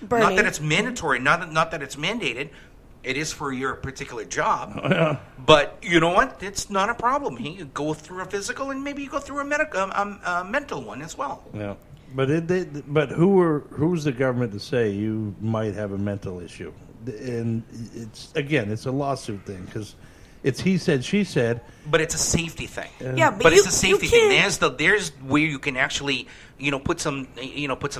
Bernie. Not that it's mandatory, not that it's mandated. It is for your particular job. Oh, yeah. But you know what? It's not a problem. You go through a physical, and maybe you go through a mental one as well. Yeah. But who's the government to say you might have a mental issue? And it's a lawsuit thing because it's he said, she said. But it's a safety thing. Yeah, but it's a safety thing. There's where you can actually put some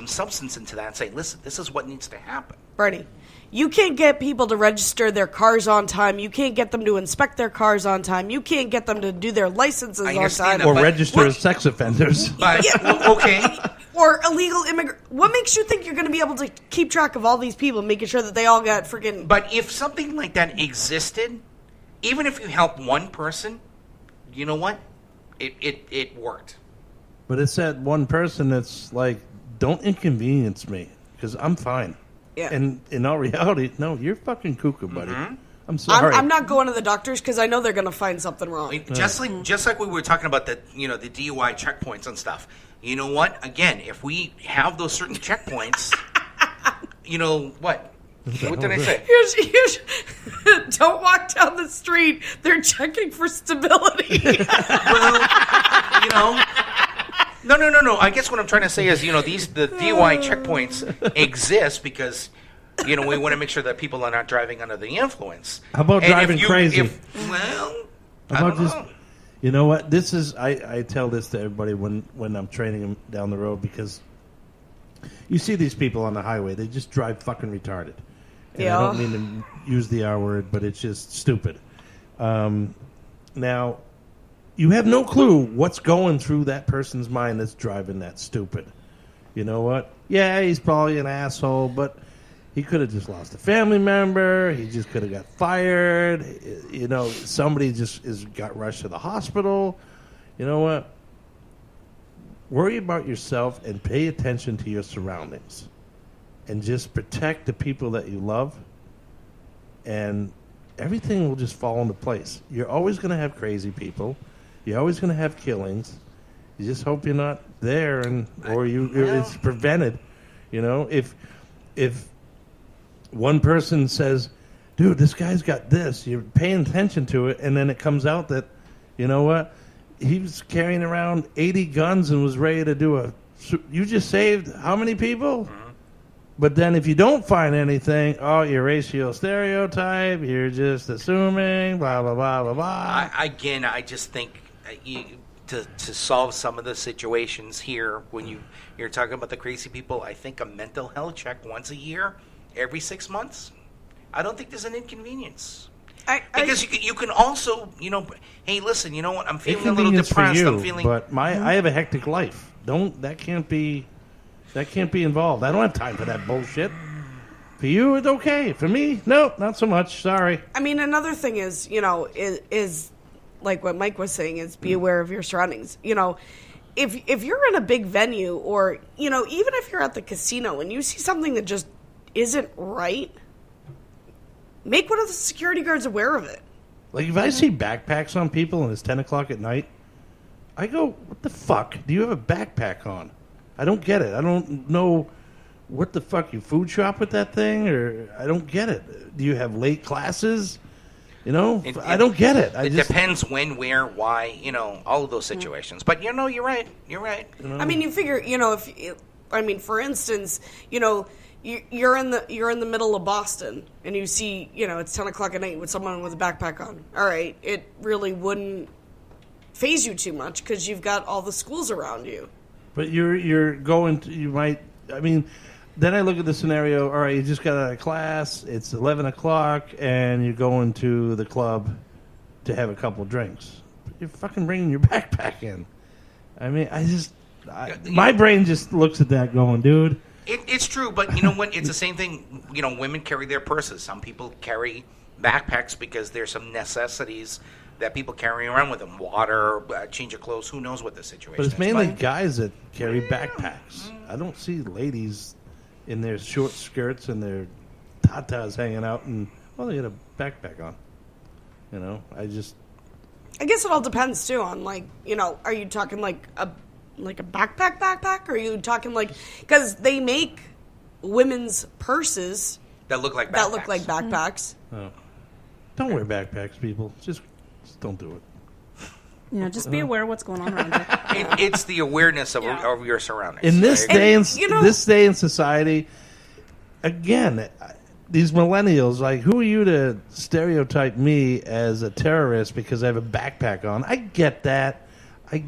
substance into that and say, listen, this is what needs to happen. Bernie, you can't get people to register their cars on time. You can't get them to inspect their cars on time. You can't get them to do their licenses on time. Or register as sex offenders. Okay. Or illegal immigrant. What makes you think you're going to be able to keep track of all these people, making sure that they all got freaking... But if something like that existed, even if you help one person, you know what? It worked. But it's that one person that's like, don't inconvenience me because I'm fine. Yeah. And in all reality, no, you're fucking cuckoo, buddy. Mm-hmm. I'm sorry. I'm not going to the doctors because I know they're going to find something wrong. Just like we were talking about the DUI checkpoints and stuff. You know what? Again, if we have those certain checkpoints, you know what? What did I say? Don't walk down the street. They're checking for stability. Well, No. I guess what I'm trying to say is, the DUI checkpoints exist because, we want to make sure that people are not driving under the influence. How about driving crazy? I don't know. know. You know what? This is I tell this to everybody when I'm training them down the road because you see these people on the highway. They just drive fucking retarded. And Yeah. I don't mean to use the R word, but it's just stupid. Now, you have no clue what's going through that person's mind that's driving that stupid. You know what? Yeah, he's probably an asshole, but he could have just lost a family member. He just could have got fired. Somebody just got rushed to the hospital. You know what? Worry about yourself and pay attention to your surroundings. And just protect the people that you love. And everything will just fall into place. You're always going to have crazy people. You're always going to have killings. You just hope you're not there, it's prevented. If one person says, "Dude, this guy's got this," you're paying attention to it, and then it comes out that, you know what, he was carrying around 80 guns and was ready to do you just saved how many people? Mm-hmm. But then if you don't find anything, you're racial stereotype, you're just assuming, blah, blah, blah, blah, blah. I just think to solve some of the situations here, when you're talking about the crazy people, I think a mental health check once a year, every 6 months, I don't think there's an inconvenience. Because you can also, hey, listen, you know what, I'm feeling a little depressed. But I have a hectic life. That can't be involved. I don't have time for that bullshit. For you, it's okay. For me, no, not so much. Sorry. I mean, another thing is, is like what Mike was saying, is be aware of your surroundings. If you're in a big venue or, even if you're at the casino and you see something that just isn't right, make one of the security guards aware of it. Like if I see backpacks on people and it's 10 o'clock at night, I go, what the fuck? Do you have a backpack on? I don't get it. I don't know what the fuck, you food shop with that thing? Or I don't get it. Do you have late classes? I don't get it. It depends when, where, why, all of those situations. But, you're right. You're right. I mean, you figure, for instance, you're in the middle of Boston and you see, it's 10 o'clock at night with someone with a backpack on. All right, it really wouldn't faze you too much because you've got all the schools around you. But you're going to, you might, then I look at the scenario, all right, you just got out of class, it's 11 o'clock, and you're going to the club to have a couple of drinks. You're fucking bringing your backpack in. I mean, my brain just looks at that going, dude. It's true, but you know what? It's the same thing. Women carry their purses. Some people carry backpacks because there's some necessities that people carry around with them. Water, change of clothes, who knows what the situation is. But it's mainly guys that carry backpacks. I don't see ladies in their short skirts and their tatas hanging out and, they got a backpack on. I guess it all depends, too, on, are you talking like a backpack? Or are you talking because they make women's purses that look like backpacks. Oh. Don't wear backpacks, people. Just don't do it. Just be aware of what's going on around you. It's the awareness of your surroundings. In this day And, this day in society, again, these millennials, like, who are you to stereotype me as a terrorist because I have a backpack on? I get that. I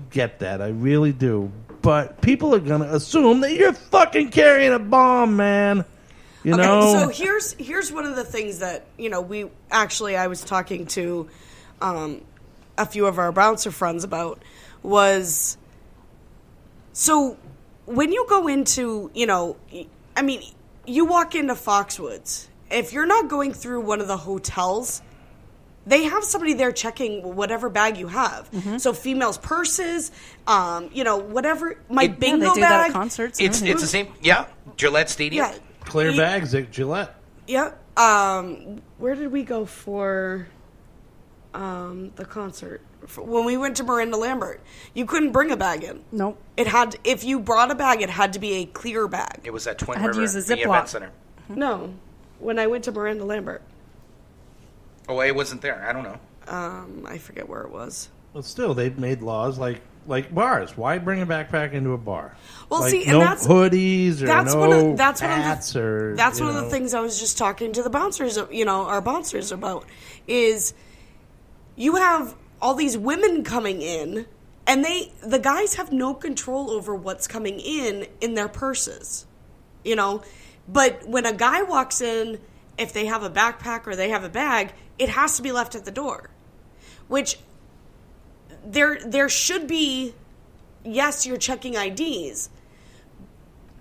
really do. But people are going to assume that you're fucking carrying a bomb, man. You know? So here's one of the things that, I was talking to a few of our bouncer friends about was, so when you go into, you walk into Foxwoods. If you're not going through one of the hotels, they have somebody there checking whatever bag you have. Mm-hmm. So females' purses, whatever. Bingo they do bag. that at concerts. It's the same. Yeah, Gillette Stadium. Yeah. Clear bags at Gillette. Yeah. Where did we go for the concert? When we went to Miranda Lambert, you couldn't bring a bag in. Nope. If you brought a bag, it had to be a clear bag. It was at Twin I had to River use a the Ziploc. Event Center. No, when I went to Miranda Lambert. Oh, it wasn't there. I don't know. I forget where it was. Well, still, they've made laws like bars. Why bring a backpack into a bar? Well, like, see, and no that's hoodies or that's no one of hats that's one of the things I was just talking to the bouncers, our bouncers about, is you have all these women coming in, and the guys have no control over what's coming in their purses, But when a guy walks in, if they have a backpack or they have a bag, it has to be left at the door. Which there should be, yes, you're checking IDs.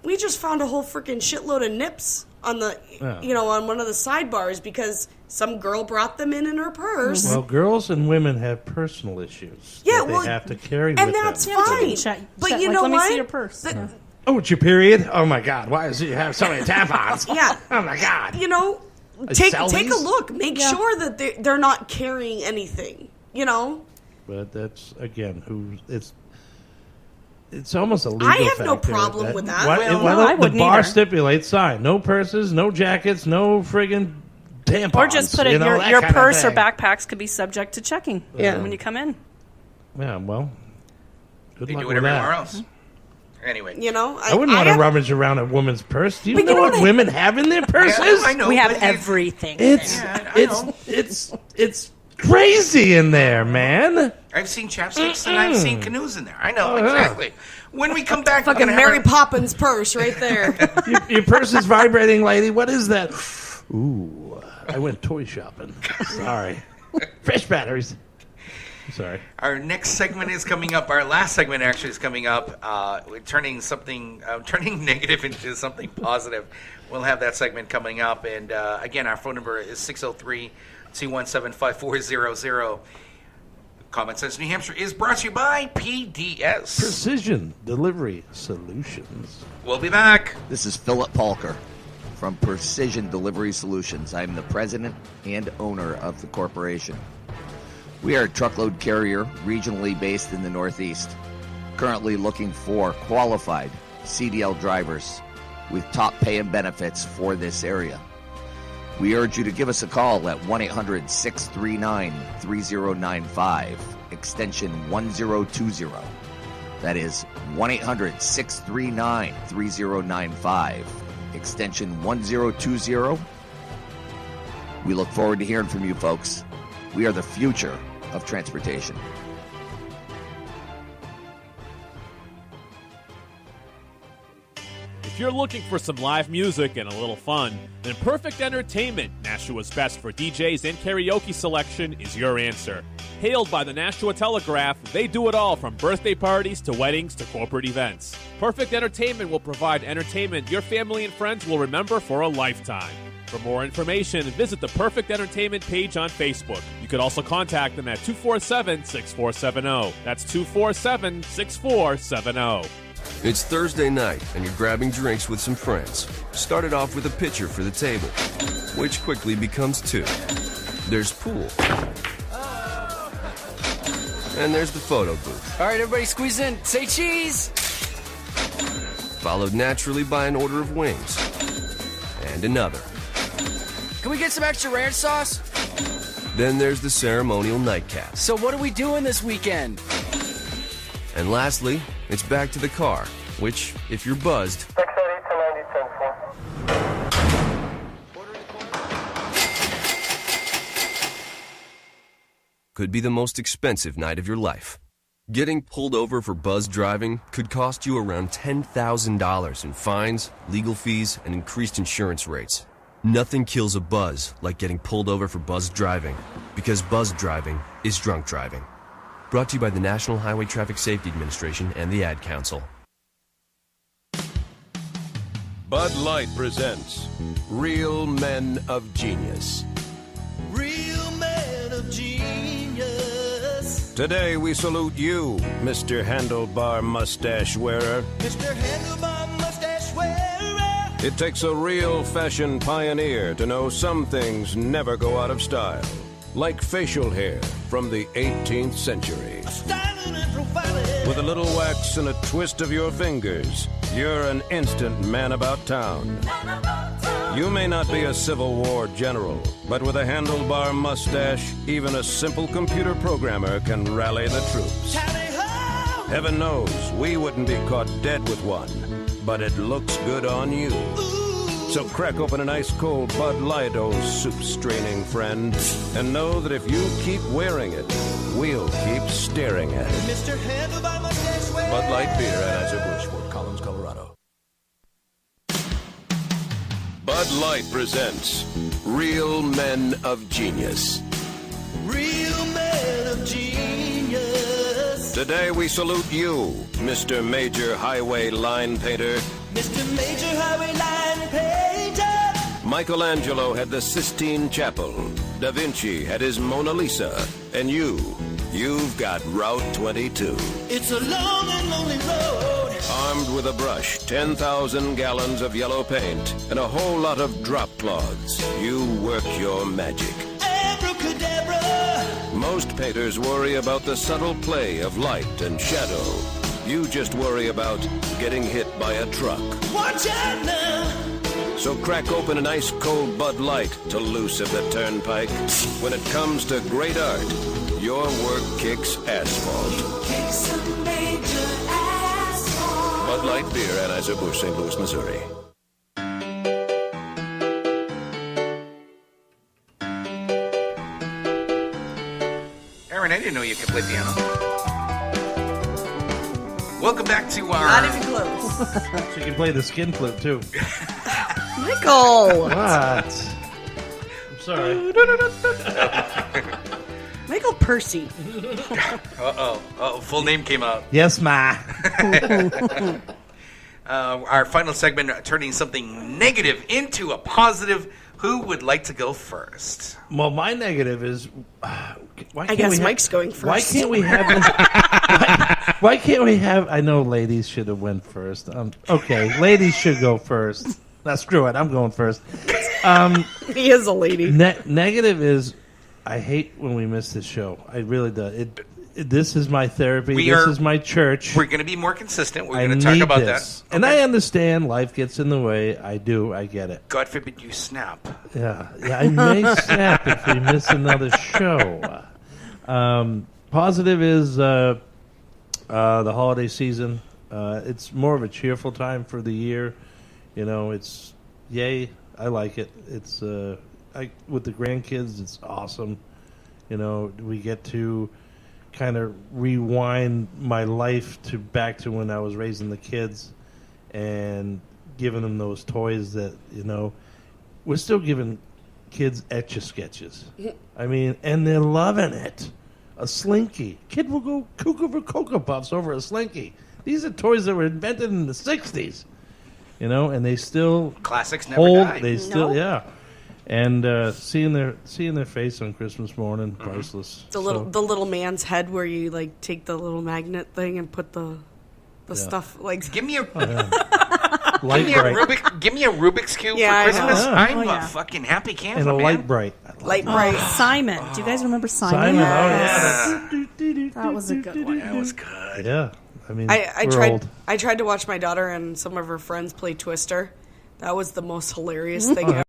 We just found a whole freaking shitload of nips on the on one of the sidebars because some girl brought them in her purse. Well, girls and women have personal issues. Yeah, that they have to carry with and them. that's fine. But you know let what? me see your purse. Oh, it's your period? Oh my God! Why does you have so many tampons? Yeah. Oh my God! Take sell a these? look. Make sure that they're not carrying anything. But that's again, it's almost a legal. I have no factor problem with that. I The wouldn't bar either. stipulates sign: no purses, no jackets, no friggin' tampons. Or just put it, that your kind of purse or thing. backpacks could be subject to checking when you come in. Yeah, well, good They luck do with it that. everywhere else. Anyway. I wouldn't want to rummage around a woman's purse. Do you know what women have in their purses? I know. We have but everything. It's crazy in there, man. I've seen chapsticks and I've seen canoes in there. I know, exactly. When we come back, Fucking Mary Poppins purse right there. Your purse is vibrating, lady. What is that? Ooh, I went toy shopping. Sorry. Fresh batteries. Sorry. Our next segment is coming up. Our last segment actually is coming up. We're turning negative into something positive. We'll have that segment coming up. And again, our phone number is 603-217-5400. Common Sense New Hampshire is brought to you by PDS. Precision Delivery Solutions. We'll be back. This is Philip Palker from Precision Delivery Solutions. I'm the president and owner of the corporation. We are a truckload carrier regionally based in the Northeast, currently looking for qualified CDL drivers with top pay and benefits for this area. We urge you to give us a call at 1-800-639-3095, extension 1020. That is 1-800-639-3095, extension 1020. We look forward to hearing from you folks. We are the future of transportation. If you're looking for some live music and a little fun, then Perfect Entertainment, Nashua's best for DJs and karaoke selection, is your answer. Hailed by the Nashua Telegraph, they do it all from birthday parties to weddings to corporate events. Perfect Entertainment will provide entertainment your family and friends will remember for a lifetime. For more information, visit the Perfect Entertainment page on Facebook. You could also contact them at 247-6470. That's 247-6470. It's Thursday night, and you're grabbing drinks with some friends. Started off with a pitcher for the table, which quickly becomes two. There's pool. And there's the photo booth. All right, everybody squeeze in. Say cheese! Followed naturally by an order of wings. and another. Can we get some extra ranch sauce? Then there's the ceremonial nightcap. So what are we doing this weekend? And lastly, it's back to the car, which, if you're buzzed, could be the most expensive night of your life. Getting pulled over for buzz driving could cost you around $10,000 in fines, legal fees, and increased insurance rates. Nothing kills a buzz like getting pulled over for buzz driving, because buzz driving is drunk driving. Brought to you by the National Highway Traffic Safety Administration and the Ad Council. Bud Light presents Real Men of Genius. Real men of genius. Today we salute you, Mr. Handlebar Mustache Wearer. Mr. Handlebar Mustache Wearer. It takes a real fashion pioneer to know some things never go out of style. Like facial hair from the 18th century. Styling and profiling. With a little wax and a twist of your fingers, you're an instant man about town. You may not be a Civil War general, but with a handlebar mustache, even a simple computer programmer can rally the troops. Tally-ho! Heaven knows we wouldn't be caught dead with one, but it looks good on you. So crack open an ice cold Bud Light, old soup-straining friend, and know that if you keep wearing it, we'll keep staring at it. Mr. Handlebar Mustache Wearer. Bud Light Beer, Anheuser-Busch, Fort Collins, Colorado. Bud Light presents Real Men of Genius. Real men of genius. Today we salute you, Mr. Major Highway Line Painter. Mr. Major Highway Line Painter. Michelangelo had the Sistine Chapel. Da Vinci had his Mona Lisa. And you've got Route 22. It's a long and lonely road. Armed with a brush, 10,000 gallons of yellow paint, and a whole lot of drop cloths, you work your magic. Abracadabra. Most painters worry about the subtle play of light and shadow. You just worry about getting hit by a truck. Watch out now. So crack open an ice-cold Bud Light to loosen the turnpike. When it comes to great art, your work kicks asphalt. Kick some major asphalt. Bud Light Beer, Anheuser-Busch, St. Louis, Missouri. Aaron, I didn't know you could play piano. Welcome back to our... Not even close. She can play the skin flute, too. Michael! What? I'm sorry. Michael Percy. Uh-oh. Full name came out. Yes, ma. Our final segment, turning something negative into a positive. Who would like to go first? Well, my negative is... I guess Mike's going first. Why can't we have... why can't we have... I know ladies should have went first. Okay, ladies should go first. Now, screw it. I'm going first. He is a lady. Negative is... I hate when we miss this show. I really do. This is my therapy. This is my church. We're going to be more consistent. We're going to talk about that. And I understand life gets in the way. I do. I get it. God forbid you snap. Yeah, I may snap if we miss another show. Positive is the holiday season. It's more of a cheerful time for the year. You know, it's yay. I like it. It's with the grandkids. It's awesome. You know, we get to kind of rewind my life back to when I was raising the kids and giving them those toys that, you know, we're still giving kids Etch-a-Sketches. I mean, and they're loving it. A Slinky. Kid will go cuckoo for Cocoa Puffs over a Slinky. These are toys that were invented in the 60s, you know, and they still classics never die. They still, yeah. And seeing their face on Christmas morning, priceless. The little man's head where you like take the little magnet thing and put the stuff like. Give me a Light give me a Rubik's cube for Christmas. I'm a fucking happy camper, and a man. Light Bright. Simon. Do you guys remember Simon? Simon, That was a good one. That was good. Yeah. I mean, I we're tried. old. I tried to watch my daughter and some of her friends play Twister, That was the most hilarious thing ever.